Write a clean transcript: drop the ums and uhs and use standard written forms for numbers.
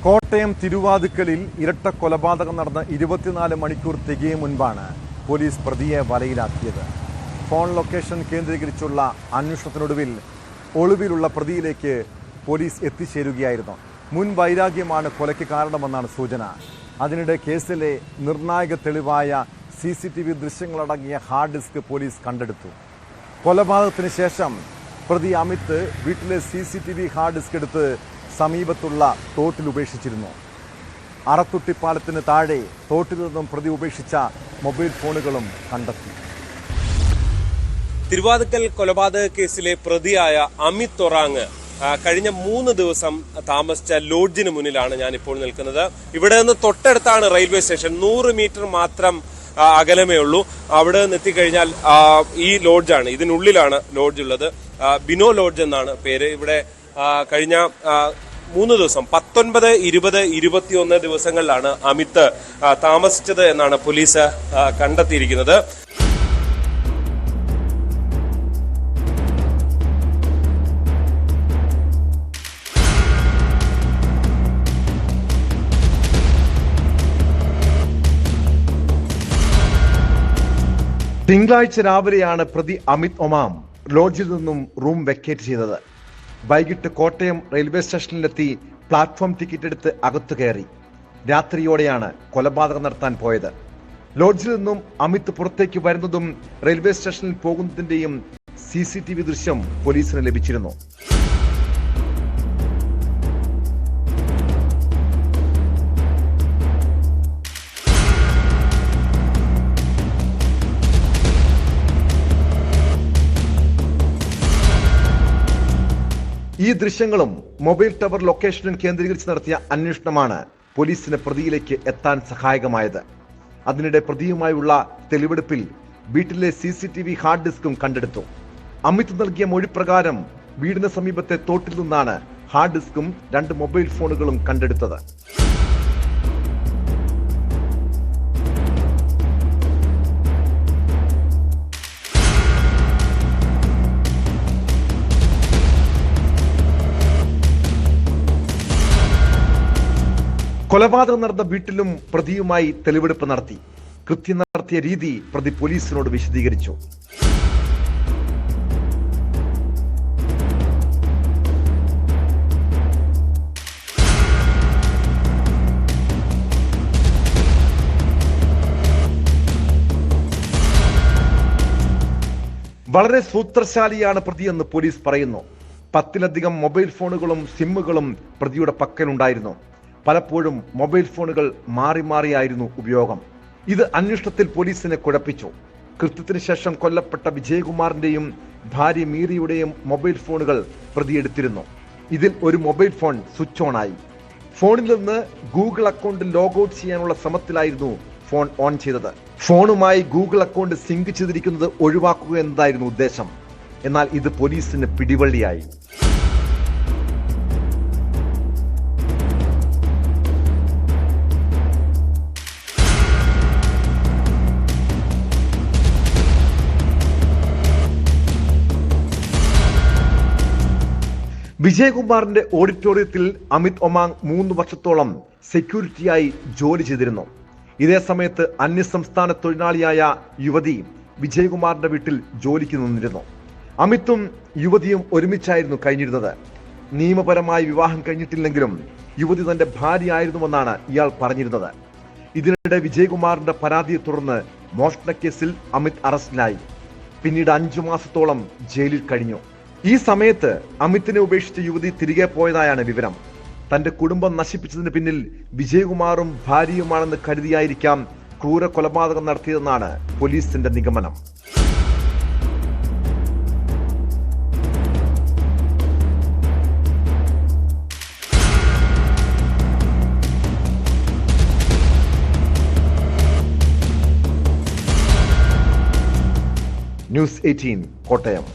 കോട്ടയം തിരുവാതുക്കലിൽ ഇരട്ട കൊലപാതകം നടന്ന 24 മണിക്കൂർ തികയും മുൻപാണ് പോലീസ് പ്രതിയെ വലയിലാക്കിയത്. ഫോൺ ലൊക്കേഷൻ കേന്ദ്രീകരിച്ചുള്ള അന്വേഷണത്തിനൊടുവിൽ ഒളിവിലുള്ള പ്രതിയിലേക്ക് പോലീസ് എത്തിച്ചേരുകയായിരുന്നു. മുൻ വൈരാഗ്യമാണ് കൊലയ്ക്ക് കാരണമെന്നാണ് സൂചന. അതിനിടെ കേസിലെ നിർണായക തെളിവായ CCTV ദൃശ്യങ്ങളടങ്ങിയ ഹാർഡ് ഡിസ്ക് പോലീസ് കണ്ടെടുത്തു. കൊലപാതകത്തിന് ശേഷം പ്രതി അമിത് വീട്ടിലെ CCTV ഹാർഡ് ഡിസ്ക് എടുത്ത് സമീപത്തുള്ള തോട്ടിൽ ഉപേക്ഷിച്ചിരുന്നു. അറത്തുട്ടിപ്പാലത്തിന് താഴെ തോട്ടിൽ നിന്നും പ്രതി ഉപേക്ഷിച്ച മൊബൈൽ ഫോണുകളും കണ്ടെത്തി. തിരുവാതുക്കൽ കൊലപാതക കേസിലെ പ്രതിയായ അമിത് ഒറാങ് കഴിഞ്ഞ 3 ദിവസം താമസിച്ച ലോഡ്ജിന് മുന്നിലാണ് ഞാനിപ്പോൾ നിൽക്കുന്നത്. ഇവിടെ നിന്ന് തൊട്ടടുത്താണ് റെയിൽവേ സ്റ്റേഷൻ. 100 മീറ്റർ മാത്രം അകലമേ ഉള്ളൂ. അവിടെ നിന്ന് എത്തിക്കഴിഞ്ഞാൽ ഈ ലോഡ്ജാണ്, ഇതിനുള്ളിലാണ് ലോഡ്ജ് ഉള്ളത്. ബിനോ ലോഡ്ജ് എന്നാണ് പേര്. ഇവിടെ കഴിഞ്ഞ 3 ദിവസം 19, 20, 21 ദിവസങ്ങളിലാണ് അമിത് താമസിച്ചത് എന്നാണ് പോലീസ് കണ്ടെത്തിയിരിക്കുന്നത്. തിങ്കളാഴ്ച രാവിലെയാണ് പ്രതി അമിത് ഒമാം ലോഡ്ജിൽ നിന്നും റൂം വെക്കേറ്റ് ചെയ്തത്. വൈകിട്ട് കോട്ടയം റെയിൽവേ സ്റ്റേഷനിലെത്തി പ്ലാറ്റ്ഫോം ടിക്കറ്റ് എടുത്ത് അകത്തു കയറി. രാത്രിയോടെയാണ് കൊലപാതകം നടത്താൻ പോയത്. ലോഡ്ജിൽ നിന്നും അമിത് പുറത്തേക്ക് വരുന്നതും റെയിൽവേ സ്റ്റേഷനിൽ പോകുന്നതിന്റെയും CCTV ദൃശ്യം പോലീസിന് ലഭിച്ചിരുന്നു. ഈ ദൃശ്യങ്ങളും മൊബൈൽ ടവർ ലൊക്കേഷനും കേന്ദ്രീകരിച്ച് നടത്തിയ അന്വേഷണമാണ് പോലീസിന് പ്രതിയിലേക്ക് എത്താൻ സഹായകമായത്. അതിനിടെ പ്രതിയുമായുള്ള തെളിവെടുപ്പിൽ വീട്ടിലെ CCTV ഹാർഡ് ഡിസ്കും കണ്ടെടുത്തു. അമിത് നൽകിയ മൊഴി പ്രകാരം വീടിന് സമീപത്തെ തോട്ടിൽ നിന്നാണ് ഹാർഡ് ഡിസ്കും 2 മൊബൈൽ ഫോണുകളും കണ്ടെടുത്തത്. കൊലപാതകം നടന്ന വീട്ടിലും പ്രതിയുമായി തെളിവെടുപ്പ് നടത്തി. കൃത്യം നടത്തിയ രീതി പ്രതി പോലീസിനോട് വിശദീകരിച്ചു. വളരെ സൂത്രശാലിയാണ് പ്രതിയെന്ന് പോലീസ് പറയുന്നു. 10ലധികം മൊബൈൽ ഫോണുകളും സിമ്മുകളും പ്രതിയുടെ പക്കലുണ്ടായിരുന്നു. പലപ്പോഴും മൊബൈൽ ഫോണുകൾ മാറി മാറിയായിരുന്നു ഉപയോഗം. ഇത് അന്വേഷണത്തിൽ പോലീസിനെ കുഴപ്പിച്ചു. കൃത്യത്തിന് ശേഷം കൊല്ലപ്പെട്ട വിജയകുമാറിന്റെയും ഭാര്യ മീറിയുടെയും മൊബൈൽ ഫോണുകൾ പ്രതി എടുത്തിരുന്നു. ഇതിൽ ഒരു മൊബൈൽ ഫോൺ സ്വിച്ച് ഓൺ ആയി. ഫോണിൽ നിന്ന് ഗൂഗിൾ അക്കൗണ്ട് ലോഗൌട്ട് ചെയ്യാനുള്ള ശ്രമത്തിലായിരുന്നു ഫോൺ ഓൺ ചെയ്തത്. ഫോണുമായി ഗൂഗിൾ അക്കൗണ്ട് സിങ്ക് ചെയ്തിരിക്കുന്നത് ഒഴിവാക്കുക എന്നതായിരുന്നു ഉദ്ദേശം. എന്നാൽ ഇത് പോലീസിന് പിടിവള്ളിയായി. വിജയകുമാറിന്റെ ഓഡിറ്റോറിയത്തിൽ അമിത് ഒമാങ് 3 വർഷത്തോളം സെക്യൂരിറ്റിയായി ജോലി ചെയ്തിരുന്നു. ഇതേ സമയത്ത് അന്യസംസ്ഥാന തൊഴിലാളിയായ യുവതി വിജയകുമാറിന്റെ വീട്ടിൽ ജോലിക്ക് നിന്നിരുന്നു. അമിതും യുവതിയും ഒരുമിച്ചായിരുന്നു കഴിഞ്ഞിരുന്നത്. നിയമപരമായി വിവാഹം കഴിഞ്ഞിട്ടില്ലെങ്കിലും യുവതി തന്റെ ഭാര്യയായിരുന്നുവെന്നാണ് ഇയാൾ പറഞ്ഞിരുന്നത്. ഇതിനിടെ വിജയകുമാറിന്റെ പരാതിയെ തുടർന്ന് മോഷണക്കേസിൽ അമിത് അറസ്റ്റിലായി. പിന്നീട് 5 മാസത്തോളം ജയിലിൽ കഴിഞ്ഞു. ഈ സമയത്ത് അമിതിനെ ഉപേക്ഷിച്ച യുവതി തിരികെ പോയതായാണ് വിവരം. തന്റെ കുടുംബം നശിപ്പിച്ചതിന് പിന്നിൽ വിജയകുമാറും ഭാര്യയുമാണെന്ന് കരുതിയായിരിക്കാം ക്രൂര കൊലപാതകം നടത്തിയതെന്നാണ് പോലീസിന്റെ നിഗമനം. ന്യൂസ് 18 കോട്ടയം.